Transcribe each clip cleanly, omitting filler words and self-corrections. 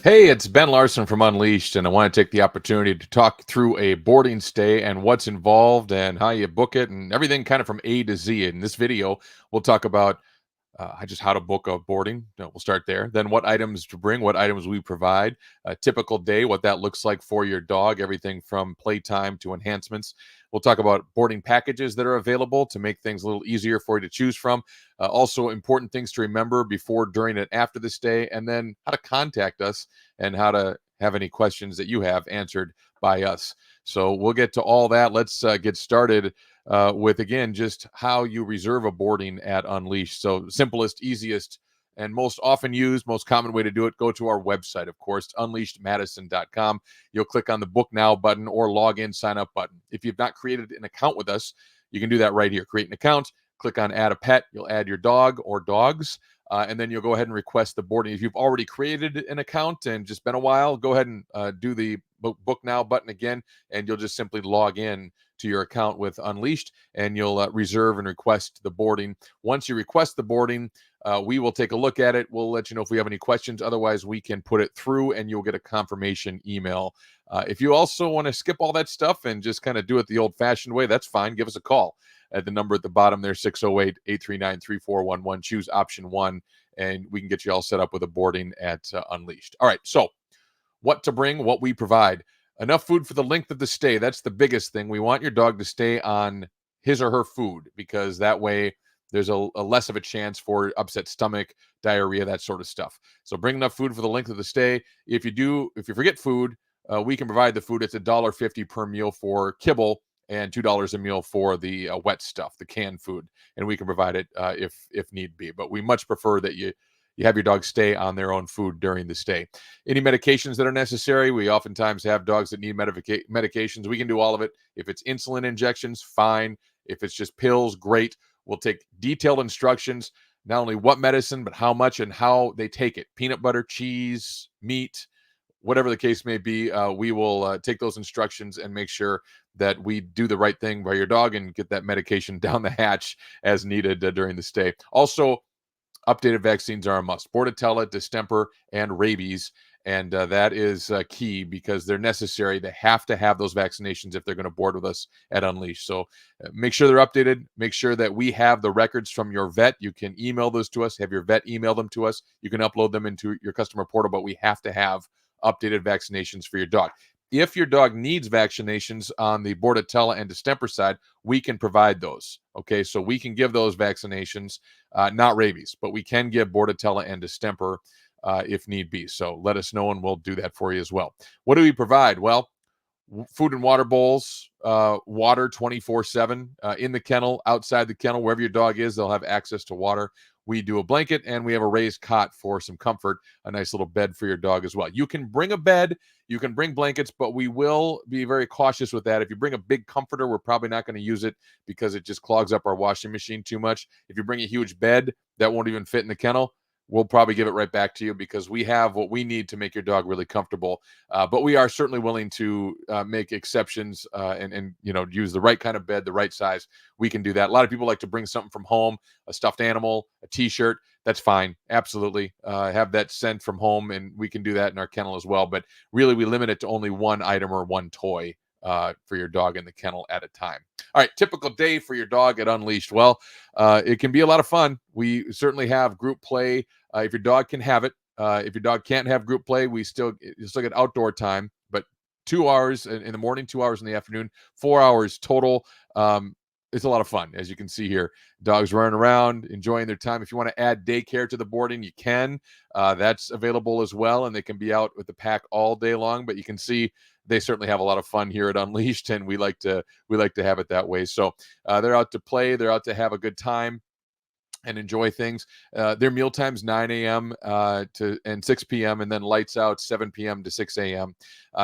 Hey, it's Ben Larson from Unleashed, and I want to take the opportunity to talk through a boarding stay and what's involved and how you book it and everything kind of from A to Z. In this video, we'll talk about just how to book a boarding. We'll start there. Then what items to bring, what items we provide, a typical day, what that looks like for your dog, everything from playtime to enhancements. We'll talk about boarding packages that are available to make things a little easier for you to choose from. Also, important things to remember before, during, and after the stay, and then how to contact us and how to have any questions that you have answered by us. So we'll get to all that. Let's get started with, again, just how you reserve a boarding at Unleashed. So simplest, easiest, and most often used, most common way to do it, go to our website, of course, unleashedmadison.com. You'll click on the book now button or log in, sign up button. If you've not created an account with us, you can do that right here. Create an account, click on add a pet. You'll add your dog or dogs. And then you'll go ahead and request the boarding. If you've already created an account and just been a while, go ahead and do the book now button again, and you'll just simply log in to your account with Unleashed, and you'll reserve and request the boarding. Once you request the boarding, we will take a look at it. We'll let you know if we have any questions. Otherwise, we can put it through, and you'll get a confirmation email. If you also want to skip all that stuff and just kind of do it the old-fashioned way, that's fine. Give us a call at the number at the bottom there, 608-839-3411. Choose option 1, and we can get you all set up with a boarding at Unleashed. All right, so what to bring, what we provide. Enough food for the length of the stay. That's the biggest thing. We want your dog to stay on his or her food, because that way there's a less of a chance for upset stomach, diarrhea, that sort of stuff. So bring enough food for the length of the stay. If you forget food, we can provide the food. It's $1.50 per meal for kibble and $2 a meal for the wet stuff, the canned food, and we can provide it if need be. But we much prefer that you have your dog stay on their own food during the stay. Any medications that are necessary, we oftentimes have dogs that need medications. We can do all of it. If it's insulin injections, fine. If it's just pills, great. We'll take detailed instructions, not only what medicine, but how much and how they take it. Peanut butter, cheese, meat, whatever the case may be, we will take those instructions and make sure that we do the right thing by your dog and get that medication down the hatch as needed during the stay. Also, updated vaccines are a must. Bordetella, distemper, and rabies. And that is key because they're necessary. They have to have those vaccinations if they're going to board with us at Unleashed. So make sure they're updated. Make sure that we have the records from your vet. You can email those to us. Have your vet email them to us. You can upload them into your customer portal, but we have to have updated vaccinations for your dog. If your dog needs vaccinations on the Bordetella and distemper side, we can provide those. Okay, so we can give those vaccinations, not rabies, but we can give Bordetella and distemper if need be. So let us know, and we'll do that for you as well. What do we provide? Well, food and water bowls, water 24/7 in the kennel, outside the kennel, wherever your dog is, they'll have access to water. We do a blanket, and we have a raised cot for some comfort, a nice little bed for your dog as well. You can bring a bed, you can bring blankets, but we will be very cautious with that. If you bring a big comforter, we're probably not going to use it because it just clogs up our washing machine too much. If you bring a huge bed that won't even fit in the kennel, we'll probably give it right back to you because we have what we need to make your dog really comfortable. But we are certainly willing to make exceptions and use the right kind of bed, the right size. We can do that. A lot of people like to bring something from home, a stuffed animal, a T-shirt. That's fine. Absolutely. Have that sent from home, and we can do that in our kennel as well. But really, we limit it to only one item or one toy for your dog in the kennel at a time. All right, typical day for your dog at Unleashed. Well, it can be a lot of fun. We certainly have group play if your dog can have it. If your dog can't have group play, you still get outdoor time, but 2 hours in the morning, 2 hours in the afternoon, 4 hours total. It's a lot of fun, as you can see here. Dogs running around, enjoying their time. If you want to add daycare to the boarding, you can. That's available as well, and they can be out with the pack all day long. But you can see they certainly have a lot of fun here at Unleashed, and we like to have it that way. So they're out to play, they're out to have a good time and enjoy things. Their meal times 9 a.m. And 6 p.m. and then lights out 7 p.m. to 6 a.m.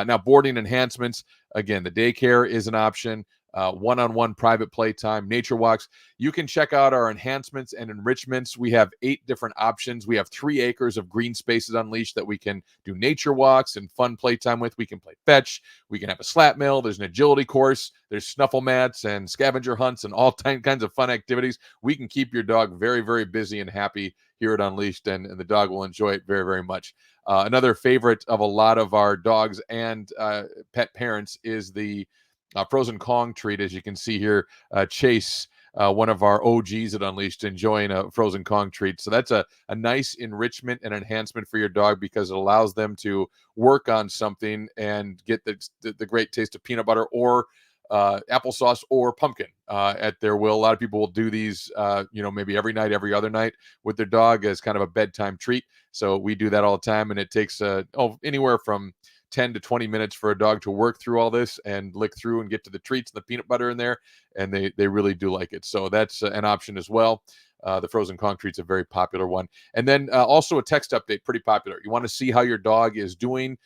Now boarding enhancements. Again, the daycare is an option. one-on-one private playtime, nature walks. You can check out our enhancements and enrichments. We have 8 different options. We have 3 acres of green spaces unleashed that we can do nature walks and fun playtime with. We can play fetch. We can have a slap mill. There's an agility course. There's snuffle mats and scavenger hunts and all kinds of fun activities. We can keep your dog very, very busy and happy here at Unleashed, and the dog will enjoy it very, very much. Another favorite of a lot of our dogs and pet parents is the frozen Kong treat. As you can see here, Chase, one of our OGs at Unleashed, enjoying a frozen Kong treat. So that's a nice enrichment and enhancement for your dog because it allows them to work on something and get the great taste of peanut butter or applesauce or pumpkin at their will. A lot of people will do these, maybe every night, every other night with their dog as kind of a bedtime treat. So we do that all the time, and it takes anywhere from 10 to 20 minutes for a dog to work through all this and lick through and get to the treats and the peanut butter in there, and they really do like it. So that's an option as well. The frozen Kong treat's a very popular one. And then also a text update, pretty popular. You want to see how your dog is doing,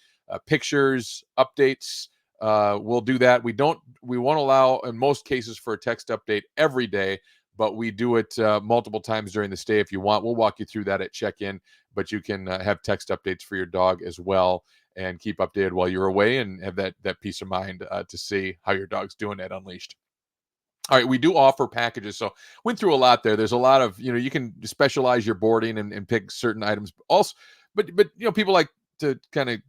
pictures, updates. We'll do that. We won't allow in most cases for a text update every day, but we do it multiple times during the stay if you want. We'll walk you through that at check-in, but you can have text updates for your dog as well and keep updated while you're away and have that peace of mind to see how your dog's doing at Unleashed. All right, we do offer packages. So went through a lot there. There's a lot of, you can specialize your boarding and pick certain items. Also, but people like to kind of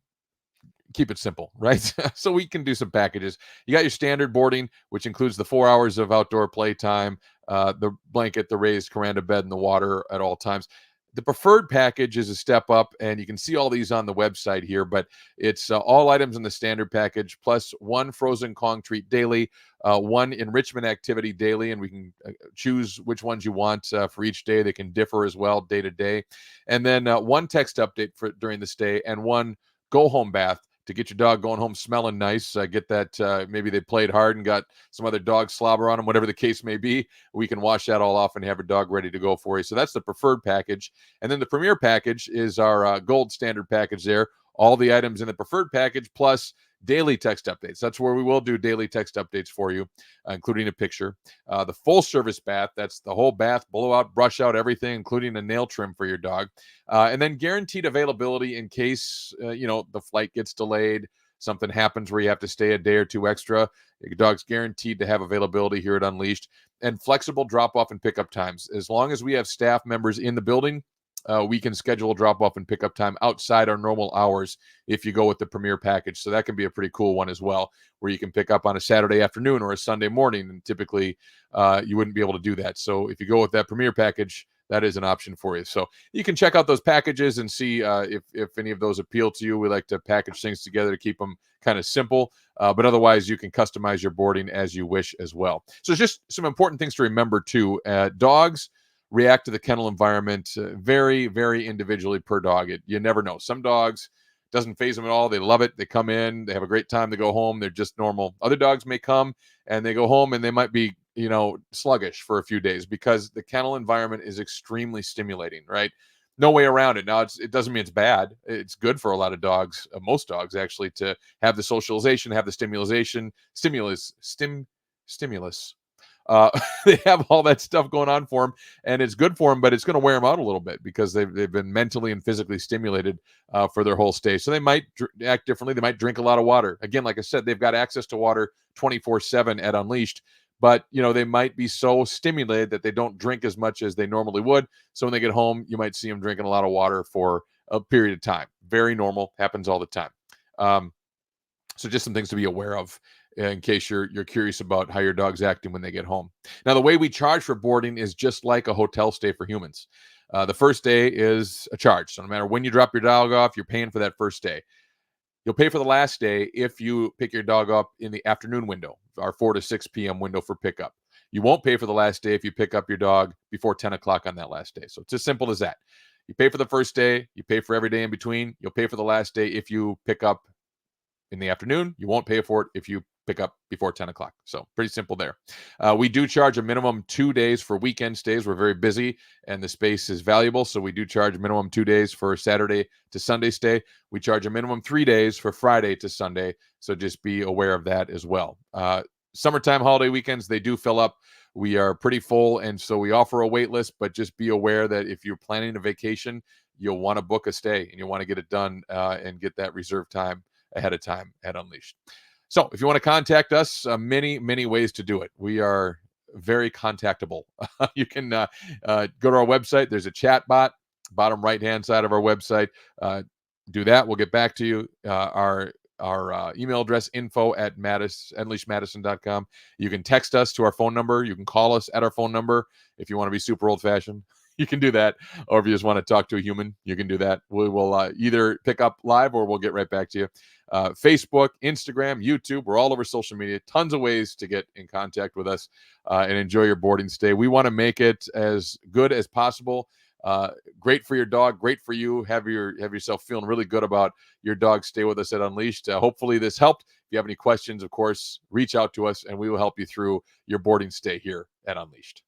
keep it simple, right? So we can do some packages. You got your standard boarding, which includes the 4 hours of outdoor playtime, the blanket, the raised Kuranda bed, and the water at all times. The preferred package is a step up, and you can see all these on the website here, but it's all items in the standard package, plus 1 frozen Kong treat daily, 1 enrichment activity daily, and we can choose which ones you want for each day. They can differ as well day to day. And then 1 text update during the stay, and 1 go-home bath to get your dog going home smelling nice. Get that maybe they played hard and got some other dog slobber on them, whatever the case may be. We can wash that all off and have your dog ready to go for you. So that's the preferred package. And then the premier package is our gold standard package there. All the items in the preferred package plus daily text updates. That's where we will do daily text updates for you, including a picture. The full service bath, that's the whole bath, blowout, brush out, everything, including a nail trim for your dog. And then guaranteed availability in case, the flight gets delayed, something happens where you have to stay a day or 2 extra. Your dog's guaranteed to have availability here at Unleashed. And flexible drop-off and pickup times. As long as we have staff members in the building, we can schedule a drop-off and pickup time outside our normal hours if you go with the premier package. So that can be a pretty cool one as well, where you can pick up on a Saturday afternoon or a Sunday morning, and typically you wouldn't be able to do that. So if you go with that premier package, that is an option for you. So you can check out those packages and see if any of those appeal to you. We like to package things together to keep them kind of simple, but otherwise you can customize your boarding as you wish as well. So just some important things to remember too. Dogs react to the kennel environment very, very individually per dog. You never know. Some dogs doesn't phase them at all. They love it. They come in, they have a great time, they go home, they're just normal. Other dogs may come and they go home and they might be, sluggish for a few days because the kennel environment is extremely stimulating, right? No way around it. Now, it doesn't mean it's bad. It's good for a lot of dogs, most dogs actually, to have the socialization, have the stimulus. They have all that stuff going on for them, and it's good for them, but it's going to wear them out a little bit because they've been mentally and physically stimulated for their whole stay. So they might act differently. They might drink a lot of water. Again, like I said, they've got access to water 24/7 at Unleashed, but they might be so stimulated that they don't drink as much as they normally would. So when they get home, you might see them drinking a lot of water for a period of time. Very normal, happens all the time. So just some things to be aware of in case you're curious about how your dog's acting when they get home. Now, the way we charge for boarding is just like a hotel stay for humans. The first day is a charge. So no matter when you drop your dog off, you're paying for that first day. You'll pay for the last day if you pick your dog up in the afternoon window, our 4 to 6 p.m. window for pickup. You won't pay for the last day if you pick up your dog before 10 o'clock on that last day. So it's as simple as that. You pay for the first day. You pay for every day in between. You'll pay for the last day if you pick up in the afternoon. You won't pay for it if you pick up before 10 o'clock. So pretty simple there. We do charge a minimum 2 days for weekend stays. We're very busy and the space is valuable. So we do charge a minimum 2 days for Saturday to Sunday stay. We charge a minimum 3 days for Friday to Sunday. So just be aware of that as well. summertime holiday weekends, they do fill up. We are pretty full, and so we offer a wait list, but just be aware that if you're planning a vacation, you'll want to book a stay and you want to get it done and get that reserved time ahead of time at Unleashed. So if you want to contact us, many ways to do it. We are very contactable. You can go to our website. There's a chat bot, bottom right hand side of our website. Do that. We'll get back to you. Our email address, info@unleashedmadison.com. You can text us to our phone number. You can call us at our phone number if you want to be super old fashioned. You can do that. Or if you just want to talk to a human, you can do that. We will either pick up live or we'll get right back to you. Facebook, Instagram, YouTube, we're all over social media. Tons of ways to get in contact with us and enjoy your boarding stay. We want to make it as good as possible. Great for your dog, great for you. Have yourself feeling really good about your dog stay with us at Unleashed. Hopefully this helped. If you have any questions, of course, reach out to us and we will help you through your boarding stay here at Unleashed.